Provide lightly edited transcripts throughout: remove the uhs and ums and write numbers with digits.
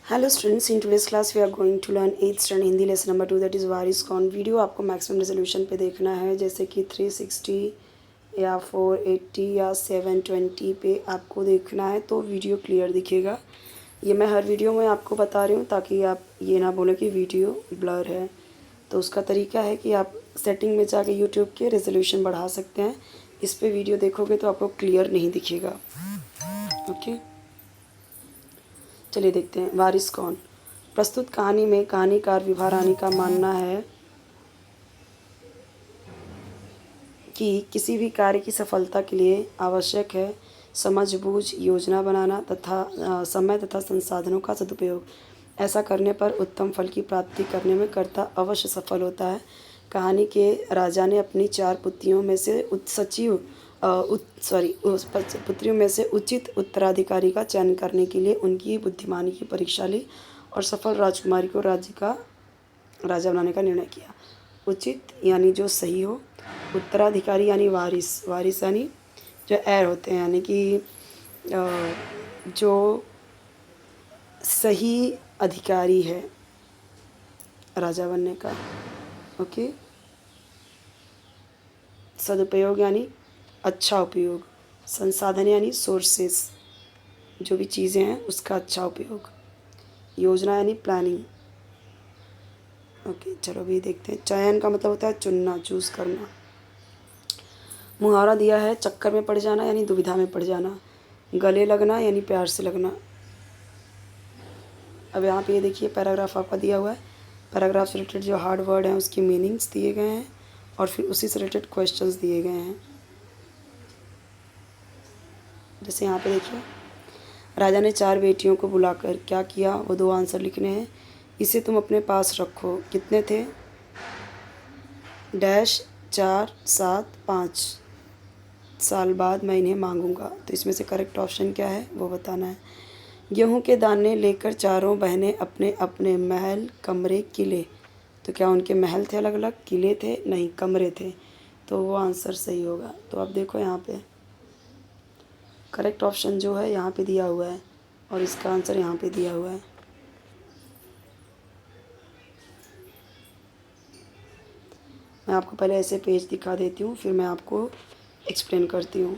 Hello students, in today's class we are going to learn 8th standard Hindi lesson number 2 that is वारिस कौन। Video आपको maximum resolution पे देखना है, जैसे कि 360 या 480 या 720 पे आपको देखना है तो वीडियो क्लियर दिखेगा। ये मैं हर वीडियो में आपको बता रही हूँ ताकि आप ये ना बोलें कि वीडियो ब्लर है। तो उसका तरीका है कि आप सेटिंग में जाके यूट्यूब के रेजोल्यूशन बढ़ा सकते हैं। इस पर वीडियो देखोगे तो आपको क्लियर नहीं दिखेगा। ओके, चलिए देखते हैं। वारिस कौन। प्रस्तुत कहानी में कहानीकार विभा रानी का मानना है कि किसी भी कार्य की सफलता के लिए आवश्यक है समझ बूझ, योजना बनाना तथा समय तथा संसाधनों का सदुपयोग। ऐसा करने पर उत्तम फल की प्राप्ति करने में कर्ता अवश्य सफल होता है। कहानी के राजा ने अपनी 4 पुत्रियों में से पुत्रियों में से उचित उत्तराधिकारी का चयन करने के लिए उनकी बुद्धिमानी की परीक्षा ली और सफल राजकुमारी को राज्य का राजा बनाने का निर्णय किया। उचित यानी जो सही हो, उत्तराधिकारी यानी वारिस, वारिस यानी जो एयर होते हैं, यानी कि जो सही अधिकारी है राजा बनने का। ओके, सदुपयोग यानी अच्छा उपयोग, संसाधन यानी सोर्सेस, जो भी चीज़ें हैं उसका अच्छा उपयोग, योजना यानी प्लानिंग। ओके, चलो अभी देखते हैं। चयन का मतलब होता है चुनना, चूज़ करना। मुहावरा दिया है चक्कर में पड़ जाना यानी दुविधा में पड़ जाना, गले लगना यानी प्यार से लगना। अब यहाँ पे ये देखिए पैराग्राफ आपका दिया हुआ है। पैराग्राफ से रिलेटेड जो हार्ड वर्ड हैं उसकी मीनिंग्स दिए गए हैं और फिर उसी से रिलेटेड क्वेश्चंस दिए गए हैं। जैसे यहाँ पे देखिए, राजा ने 4 बेटियों को बुलाकर क्या किया, वो 2 आंसर लिखने हैं। इसे तुम अपने पास रखो। कितने थे? डैश 4 7 5 साल बाद मैं इन्हें मांगूंगा। तो इसमें से करेक्ट ऑप्शन क्या है वो बताना है। गेहूं के दाने लेकर चारों बहनें अपने अपने महल, कमरे, किले। तो क्या उनके महल थे अलग अलग, किले थे? नहीं, कमरे थे। तो वो आंसर सही होगा। तो अब देखो यहाँ पे करेक्ट ऑप्शन जो है यहाँ पे दिया हुआ है और इसका आंसर यहाँ पे दिया हुआ है। मैं आपको पहले ऐसे पेज दिखा देती हूँ, फिर मैं आपको एक्सप्लेन करती हूँ।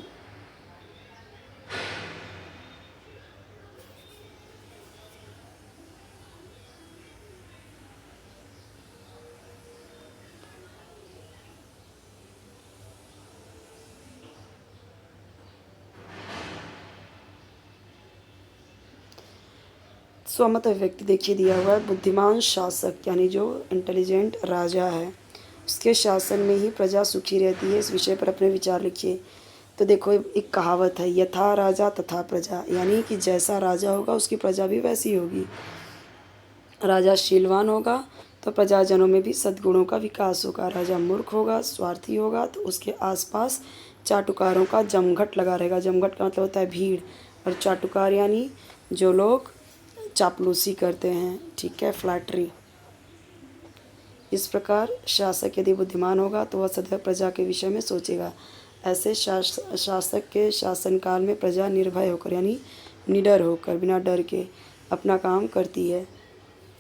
स्वमत अभिव्यक्ति देखिए दिया हुआ है। बुद्धिमान शासक यानी जो इंटेलिजेंट राजा है उसके शासन में ही प्रजा सुखी रहती है। इस विषय पर अपने विचार लिखिए। तो देखो एक कहावत है, यथा राजा तथा प्रजा, यानी कि जैसा राजा होगा उसकी प्रजा भी वैसी होगी। राजा शीलवान होगा तो प्रजाजनों में भी सद्गुणों का विकास होगा। राजा मूर्ख होगा, स्वार्थी होगा तो उसके आसपास चाटुकारों का जमघट लगा रहेगा। जमघट का मतलब होता है भीड़, और चाटुकार यानी जो लोग चापलूसी करते हैं, ठीक है, फ्लैटरी। इस प्रकार शासक यदि बुद्धिमान होगा तो वह सदैव प्रजा के विषय में सोचेगा। ऐसे शासक के शासनकाल में प्रजा निर्भय होकर यानी निडर होकर, बिना डर के अपना काम करती है।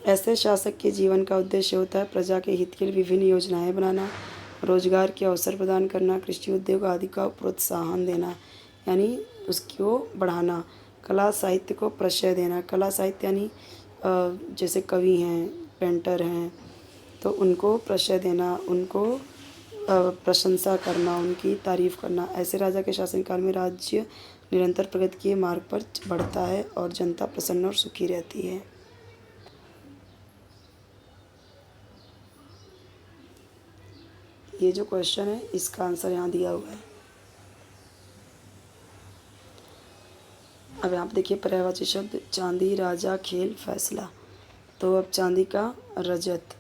ऐसे शासक के जीवन का उद्देश्य होता है प्रजा के हित के लिए विभिन्न योजनाएं बनाना, रोजगार के अवसर प्रदान करना, कृषि उद्योग आदि का प्रोत्साहन देना यानी उसको बढ़ाना, कला साहित्य को प्रश्रय देना। कला साहित्य यानी जैसे कवि हैं, पेंटर हैं, तो उनको प्रश्रय देना, उनको प्रशंसा करना, उनकी तारीफ़ करना। ऐसे राजा के शासनकाल में राज्य निरंतर प्रगति के मार्ग पर बढ़ता है और जनता प्रसन्न और सुखी रहती है। ये जो क्वेश्चन है इसका आंसर यहाँ दिया हुआ है। अब यहाँ पे देखिए पर्यायवाची शब्द चांदी, राजा, खेल, फैसला। तो अब चांदी का रजत,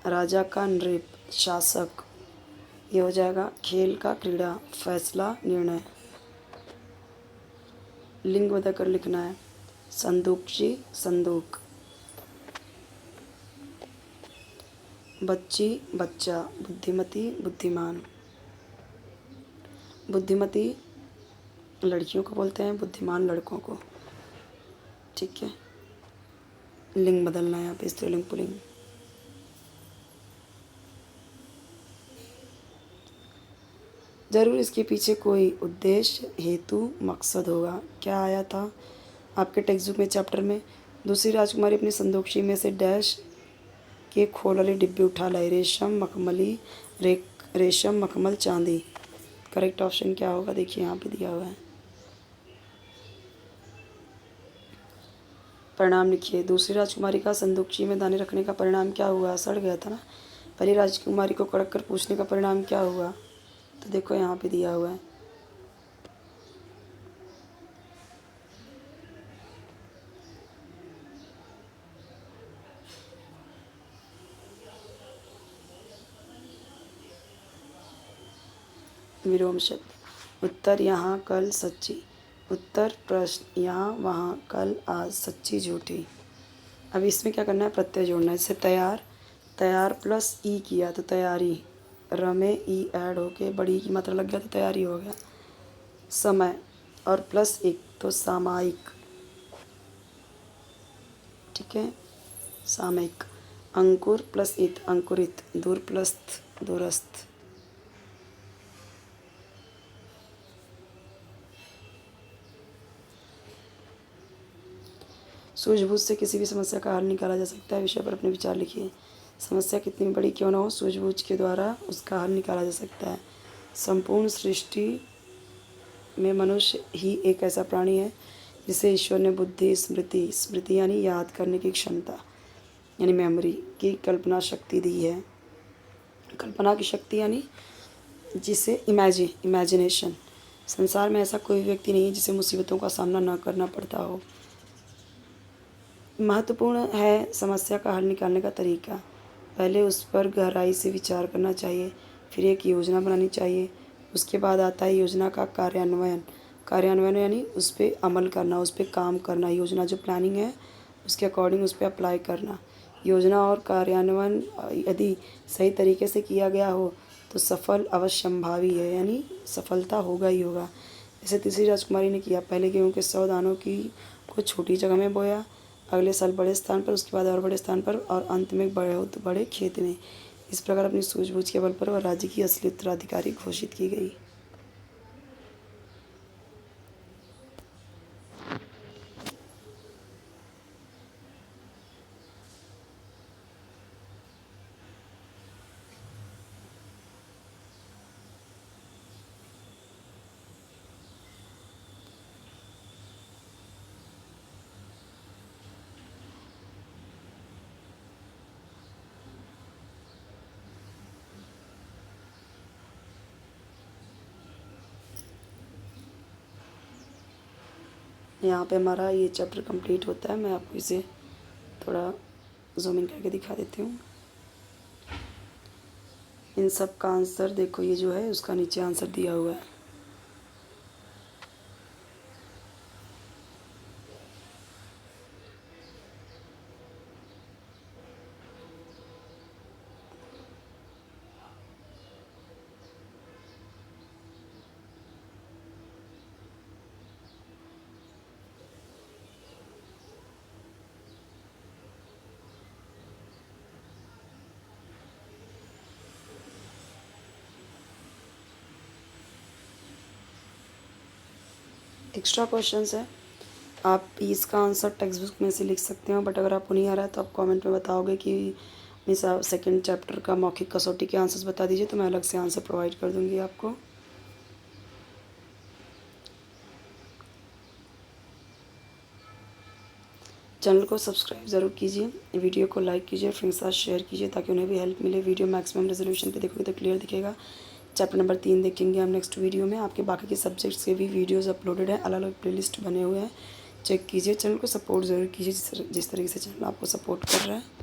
राजा का नृप, शासक, ये हो जाएगा। खेल का क्रीड़ा, फैसला निर्णय। लिंग बदल कर लिखना है, संदूकची, संदूक। बच्ची, बच्चा, बुद्धिमती, बुद्धिमान। बुद्धिमती लड़कियों को बोलते हैं, बुद्धिमान लड़कों को, ठीक है। लिंग बदलना है यहाँ पे, स्त्रीलिंग पुल्लिंग। ज़रूर इसके पीछे कोई उद्देश्य, हेतु, मकसद होगा। क्या आया था आपके टेक्स्ट बुक में चैप्टर में? दूसरी राजकुमारी अपनी संदूकशी में से डैश के खोल वाली डिब्बी उठा लाई। रेशम, मखमली, रेशम, मखमल, चांदी। करेक्ट ऑप्शन क्या होगा? देखिए यहाँ पे दिया हुआ है। परिणाम लिखिए। दूसरी राजकुमारी का संदूकशी में दाने रखने का परिणाम क्या हुआ? सड़ गया था ना। पहली राजकुमारी को कड़क कर पूछने का परिणाम क्या हुआ? तो देखो यहाँ पे दिया हुआ है। विलोम शब्द। उत्तर यहाँ कल सच्ची। उत्तर प्रश्न यहाँ वहाँ कल आज सच्ची झूठी। अब इसमें क्या करना है? प्रत्यय जोड़ना है। जैसे तैयार, तैयार प्लस ई किया तो तैयारी, र में ई ऐड होके बड़ी की मात्रा लग गया तो तैयारी हो गया। समय और प्लस एक तो सामायिक, ठीक है, सामयिक। अंकुर प्लस इत, अंकुरित। दूर प्लस दूरस्थ। सूझबूझ से किसी भी समस्या का हल निकाला जा सकता है। विषय पर अपने विचार लिखिए। समस्या कितनी बड़ी क्यों ना हो, सूझबूझ के द्वारा उसका हल निकाला जा सकता है। संपूर्ण सृष्टि में मनुष्य ही एक ऐसा प्राणी है जिसे ईश्वर ने बुद्धि, स्मृति, स्मृति यानी याद करने की क्षमता यानी मेमोरी की कल्पना शक्ति दी है। कल्पना की शक्ति यानी जिसे इमेजिनेशन। संसार में ऐसा कोई व्यक्ति नहीं है जिसे मुसीबतों का सामना न करना पड़ता हो। महत्वपूर्ण है समस्या का हल निकालने का तरीका। पहले उस पर गहराई से विचार करना चाहिए, फिर एक योजना बनानी चाहिए। उसके बाद आता है योजना का कार्यान्वयन। कार्यान्वयन यानी उस पर अमल करना, उस पर काम करना। योजना जो प्लानिंग है उसके अकॉर्डिंग उस पर अप्लाई करना। योजना और कार्यान्वयन यदि सही तरीके से किया गया हो तो सफल अवश्यंभावी है, यानी सफलता होगा ही होगा। जैसे तीसरी राजकुमारी ने किया। पहले गेहूँ के 100 दानों की को छोटी जगह में बोया, अगले साल बड़े स्थान पर, उसके बाद और बड़े स्थान पर और अंत में बहुत बड़े खेत में। इस प्रकार अपनी सूझबूझ के बल पर वह राज्य की असली उत्तराधिकारी घोषित की गई। यहाँ पे हमारा ये चैप्टर कंप्लीट होता है। मैं आपको इसे थोड़ा जूम इन करके दिखा देती हूँ। इन सब का आंसर देखो, ये जो है उसका नीचे आंसर दिया हुआ है। एक्स्ट्रा क्वेश्चंस है, आप इसका आंसर टेक्स्ट बुक में से लिख सकते हो, बट अगर आपको नहीं आ रहा है तो आप कमेंट में बताओगे कि मीन्स सेकंड चैप्टर का मौखिक कसौटी के आंसर्स बता दीजिए, तो मैं अलग से आंसर प्रोवाइड कर दूँगी आपको। चैनल को सब्सक्राइब ज़रूर कीजिए, वीडियो को लाइक कीजिए, फ्रेंड्स के साथ शेयर कीजिए ताकि उन्हें भी हेल्प मिले। वीडियो मैक्सिमम रेजोल्यूशन पे देखोगे तो क्लियर दिखेगा। चैप्टर नंबर 3 देखेंगे हम नेक्स्ट वीडियो में। आपके बाकी के सब्जेक्ट्स के भी वीडियोज़ अपलोडेड हैं, अलग अलग प्लेलिस्ट बने हुए हैं, चेक कीजिए। चैनल को सपोर्ट ज़रूर कीजिए जिस तरीके से चैनल आपको सपोर्ट कर रहा है।